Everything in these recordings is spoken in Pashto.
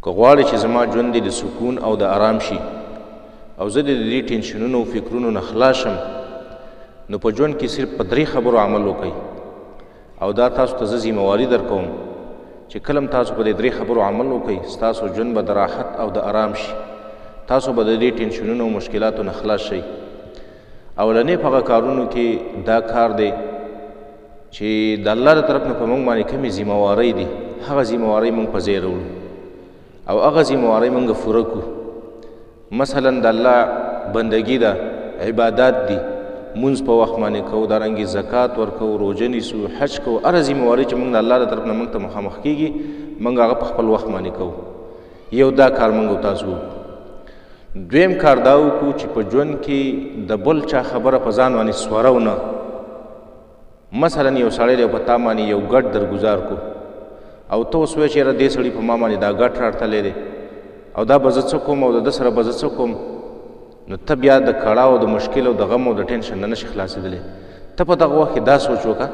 که غواړې چې زما ژوند دې د سکون او د آرام شي او زه د دې ټینشنونو او فکرونو نه خلاص شم، نو په ژوند کې صرف په 3 خبرو عمل وکئ. او دا تاسو ته زه ذمهواري در کوم چې کله هم تاسو په دې 3 خبرو عمل وکئ، ستاسو ژوند به د راحت او د آرام شي، تاسو به د دې ټینشنونو او مشکلاتو نه خلاص شئ. اولنې په هغه کارونو کې دا کار دی چې د الله د طرف نه په موږ باندې کومې ذمهوارۍ دي، هغه ذمهوارۍ موږ په ځای راوړو او هغه ذمهوارۍ موږ پوره کړو. مثلا د الله بندګي ده، عبادات دي، مونځ په وخت باندې کوو، دارنګې زکات ورکوو، روژه نیسو، حج کوو، هره ذمهوارۍ چې موږ د الله د طرف نه موږ ته مخامخ کېږي موږ هغه په خپل وخت باندې کوو. یو دا کار موږ او تاسو وکړو. دویم کار دا وکړو چې په ژوند کې د بل چا خبره په ځان باندې سورو نه. مثلا یو سړی دی په تا باندې یو ګټ درګزار کو او ته اوس وایې چې یاره دې سړي په ما باندې دا ګټ راټلی دی او دا به زه څه کوم او د ده سره به زه څه کوم، نو ته بیا د کړاو او د مشکل او د غم او د ټینشن نه نشي خلاصېدلی. ته په دغه وخت کې دا سوچ وکړه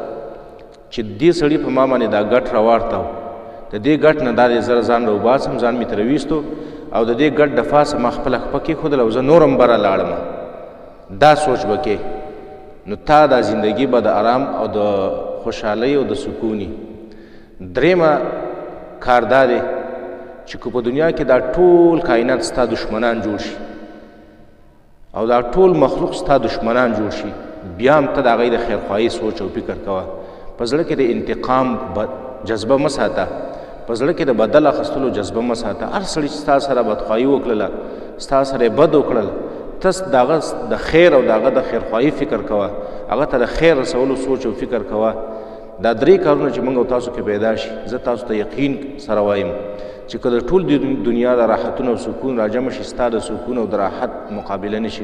چې دې سړي په ما باندې دا ګټ راواړتاو، د دې ګټ نه دا دی زه ځان راوباسم، ځان مې ترې ویستو او د دې ګټ دفاع څه ما خپله خپه کېښودل او زه نور هم بره لاړم. دا سوچ به کې، نو تا دا زندگی به د آرام او د خوشحالۍ او د سکونی. درېیمه کار دا دی چې که په دنیا کې دا ټول کائنات ستا دشمنان جوړ شي او دا ټول مخلوق ستا دشمنان جوړ شي، بیا هم ته د هغوی د خیرخواهي سوچ او فکر کوه. په زړه کې د انتقام جذبه مه ساته، په زړه کې د بدل اخیستلو جذبه مه ساته. هر سړي چې ستا سره بدخواهي وکړله، ستا سره یې بد وکړل، ته د هغه د خیر او د هغه د خیرخواهي فکر کوه، هغه ته د خیر رسولو سوچ او فکر کوه. دا 3 کارونه چې موږ او تاسو کې پیدا شي، زه تاسو ته یقین سره وایم چې که د ټول دنیا د راحتونو او سکون راجمع شي، ستا د سکون او د راحت مقابله نشي